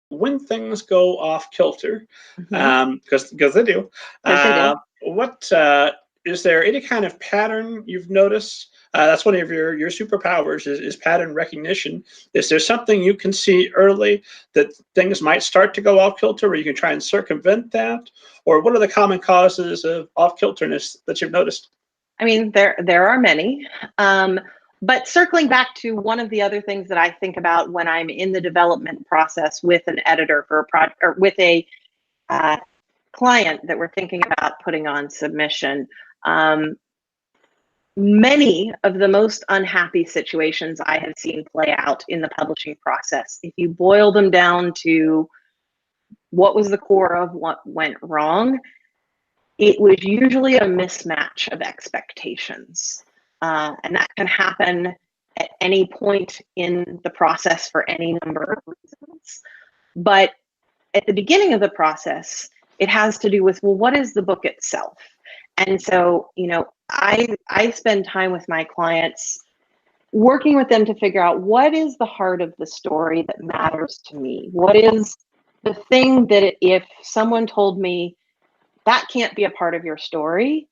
when things go off kilter, Mm-hmm. because they do. Yes, they do. What is there any kind of pattern you've noticed? That's one of your superpowers is pattern recognition. Is there something you can see early that things might start to go off kilter, where you can try and circumvent that? Or what are the common causes of off kilterness that you've noticed? I mean, there are many. But circling back to one of the other things that I think about when I'm in the development process with an editor for a project, or with a client that we're thinking about putting on submission, many of the most unhappy situations I have seen play out in the publishing process, if you boil them down to what was the core of what went wrong, it was usually a mismatch of expectations. And that can happen at any point in the process for any number of reasons. But at the beginning of the process, it has to do with, well, what is the book itself? And so, I spend time with my clients working with them to figure out what is the heart of the story that matters to me? What is the thing that if someone told me that can't be a part of your story,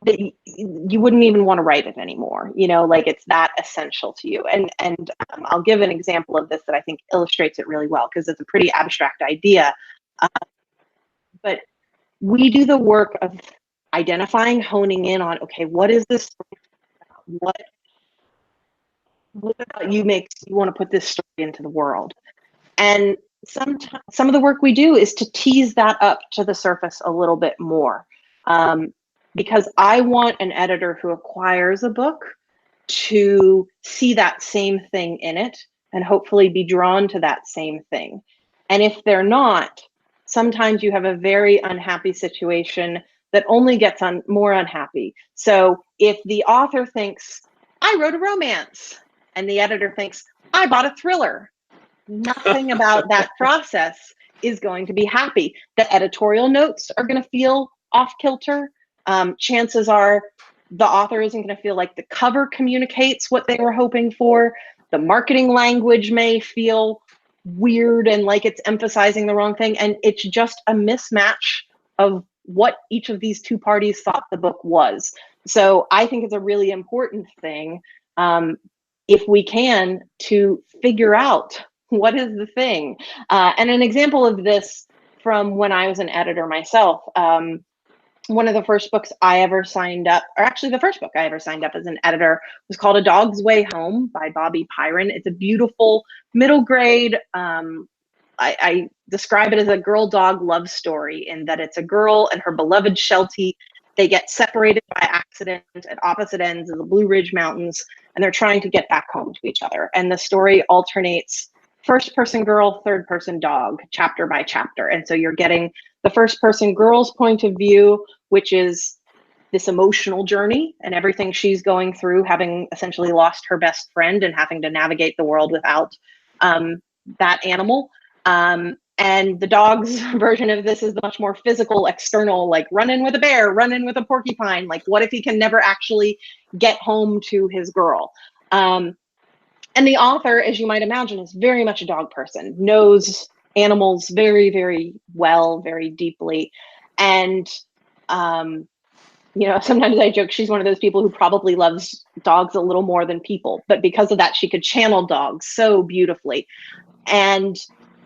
that you wouldn't even want to write it anymore, like it's that essential to you. And I'll give an example of this that I think illustrates it really well, because it's a pretty abstract idea. But we do the work of identifying, honing in on, okay, what is this story about? What about you makes you want to put this story into the world? And some of the work we do is to tease that up to the surface a little bit more. Because I want an editor who acquires a book to see that same thing in it and hopefully be drawn to that same thing. And if they're not, sometimes you have a very unhappy situation that only gets more unhappy. So if the author thinks, I wrote a romance, and the editor thinks, I bought a thriller, nothing about that process is going to be happy. The editorial notes are going to feel off kilter. Chances are the author isn't going to feel like the cover communicates what they were hoping for. The marketing language may feel weird and like it's emphasizing the wrong thing. And it's just a mismatch of what each of these two parties thought the book was. So I think it's a really important thing, if we can, to figure out what is the thing. And an example of this from when I was an editor myself, one of the first books I ever signed up, or actually the first book I ever signed up as an editor, was called A Dog's Way Home by Bobby Pyron. It's a beautiful middle grade, I describe it as a girl dog love story, in that it's a girl and her beloved Sheltie. They get separated by accident at opposite ends of the Blue Ridge Mountains, and they're trying to get back home to each other. And the story alternates first person girl, third person dog, chapter by chapter. And so you're getting the first person girl's point of view, which is this emotional journey and everything she's going through, having essentially lost her best friend and having to navigate the world without that animal. And the dog's version of this is the much more physical, external, like run in with a bear, run in with a porcupine. Like, what if he can never actually get home to his girl? And the author, as you might imagine, is very much a dog person, knows animals very, very well, very deeply. And, sometimes I joke she's one of those people who probably loves dogs a little more than people, but because of that, she could channel dogs so beautifully. And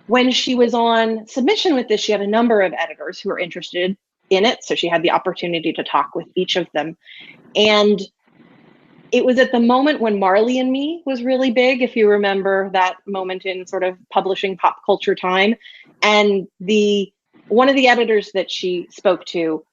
when she was on submission with this, she had a number of editors who were interested in it. So she had the opportunity to talk with each of them. And it was at the moment when Marley and Me was really big, if you remember that moment in sort of publishing pop culture time. And one of the editors that she spoke to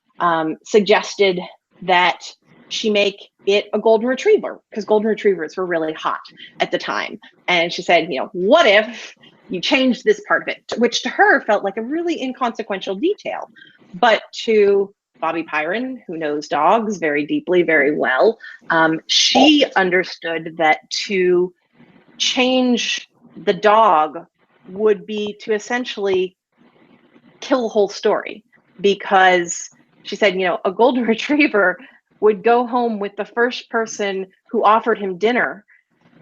suggested that she make it a golden retriever, because golden retrievers were really hot at the time. And she said, what if you changed this part of it, which to her felt like a really inconsequential detail. But to Bobby Pyron, who knows dogs very deeply, very well, she understood that to change the dog would be to essentially kill the whole story, because she said, a golden retriever would go home with the first person who offered him dinner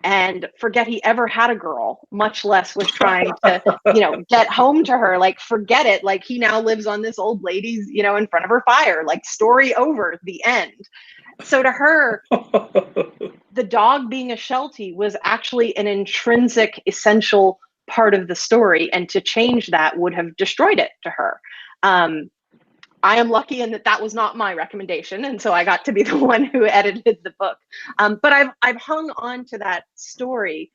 and forget he ever had a girl, much less was trying to, get home to her. Like, forget it. Like, he now lives on this old lady's, in front of her fire. Like, story over, the end. So to her, the dog being a Sheltie was actually an intrinsic, essential part of the story, and to change that would have destroyed it to her. I am lucky in that was not my recommendation, and so I got to be the one who edited the book. But I've hung on to that story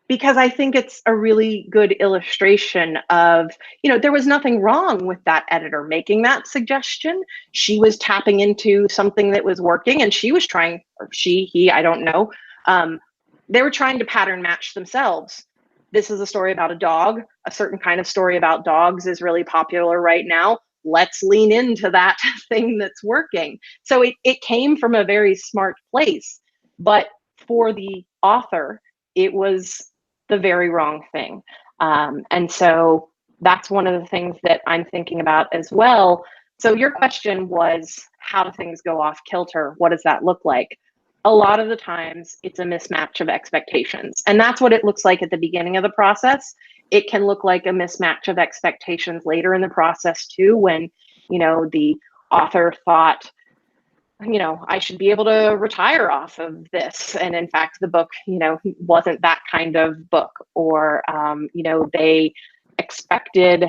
because I think it's a really good illustration of, there was nothing wrong with that editor making that suggestion. She was tapping into something that was working, and she was trying, or he, I don't know. They were trying to pattern match themselves. This is a story about a dog. A certain kind of story about dogs is really popular right now. Let's lean into that thing that's working. So it came from a very smart place, but for the author, it was the very wrong thing. And so that's one of the things that I'm thinking about as well. So your question was, how do things go off kilter? What does that look like? A lot of the times it's a mismatch of expectations. And that's what it looks like at the beginning of the process. It can look like a mismatch of expectations later in the process too, when, the author thought, I should be able to retire off of this. And in fact, the book, wasn't that kind of book. Or, they expected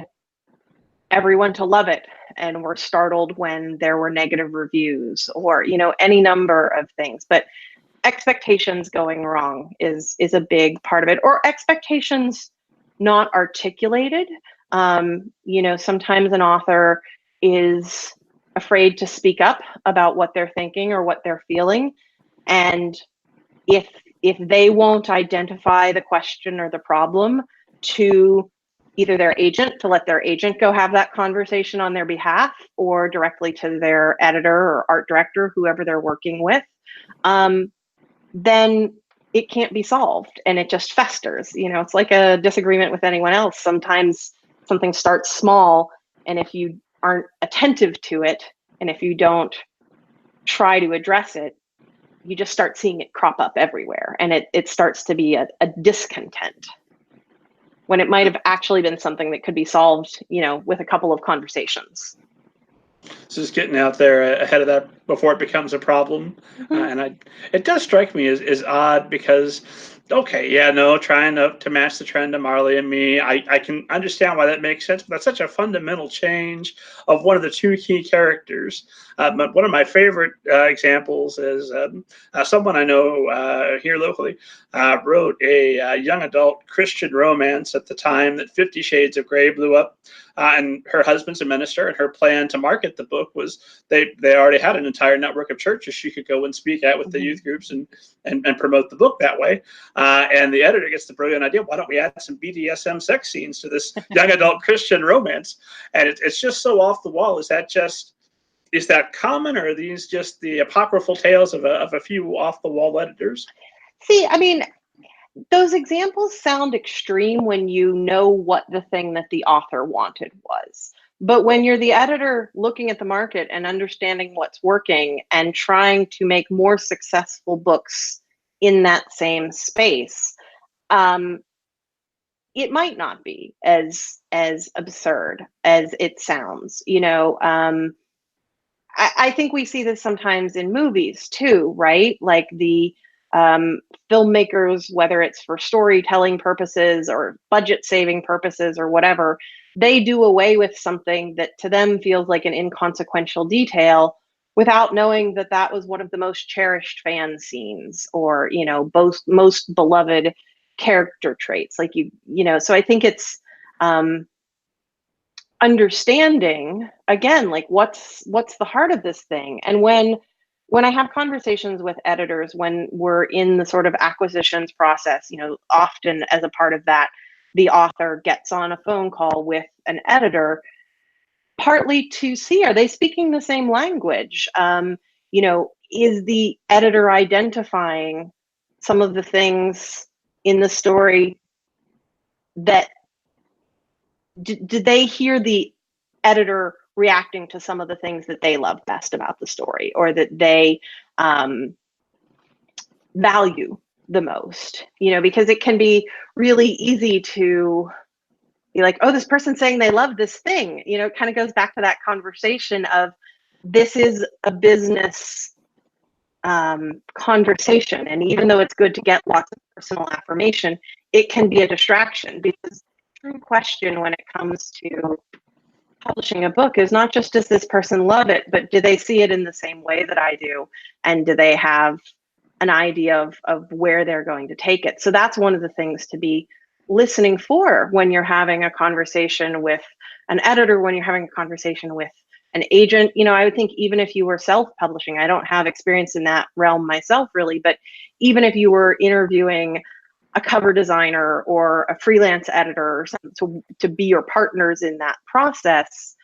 everyone to love it and were startled when there were negative reviews, or, any number of things. But expectations going wrong is a big part of it, or expectations not articulated. Sometimes an author is afraid to speak up about what they're thinking or what they're feeling. And if they won't identify the question or the problem to either their agent, to let their agent go have that conversation on their behalf, or directly to their editor or art director, whoever they're working with, then it can't be solved, and it just festers. It's like a disagreement with anyone else. Sometimes something starts small, and if you aren't attentive to it, and if you don't try to address it, you just start seeing it crop up everywhere, and it starts to be a discontent, when it might have actually been something that could be solved, with a couple of conversations. So just getting out there ahead of that before it becomes a problem. And it does strike me as odd, because, okay, yeah, no, trying to match the trend of Marley and Me, I can understand why that makes sense, but that's such a fundamental change of one of the two key characters. But one of my favorite examples is someone I know here locally wrote a young adult Christian romance at the time that 50 Shades of Grey blew up. And her husband's a minister, and her plan to market the book was they already had an entire network of churches she could go and speak at with the youth groups and promote the book that way. And the editor gets the brilliant idea, why don't we add some BDSM sex scenes to this young adult Christian romance? And it's just so off the wall. Is that common, or are these just the apocryphal tales of a few off the wall editors? See, I mean, those examples sound extreme when you know what the thing that the author wanted was. But when you're the editor looking at the market and understanding what's working and trying to make more successful books in that same space, it might not be as absurd as it sounds. I think we see this sometimes in movies too, right? Like the filmmakers, whether it's for storytelling purposes or budget saving purposes or whatever, they do away with something that to them feels like an inconsequential detail, without knowing that that was one of the most cherished fan scenes, or most beloved character traits. Like so I think it's understanding, again, like what's the heart of this thing. And when I have conversations with editors, when we're in the sort of acquisitions process, often as a part of that, the author gets on a phone call with an editor, partly to see, are they speaking the same language? Is the editor identifying some of the things in the story that did they hear the editor reacting to some of the things that they love best about the story, or that they value the most, you know, because it can be really easy to be like, oh, this person's saying they love this thing. You know, it kind of goes back to that conversation of this is a business conversation. And even though it's good to get lots of personal affirmation, it can be a distraction, because the true question when it comes to publishing a book is not just does this person love it, but do they see it in the same way that I do? And do they have an idea of where they're going to take it? So that's one of the things to be listening for when you're having a conversation with an editor, when you're having a conversation with an agent. You know, I would think even if you were self-publishing, I don't have experience in that realm myself really, but even if you were interviewing a cover designer or a freelance editor or something to be your partners in that process,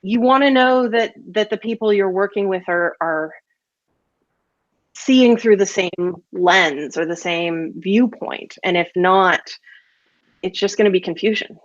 you want to know that the people you're working with are seeing through the same lens or the same viewpoint. And if not, it's just going to be confusion.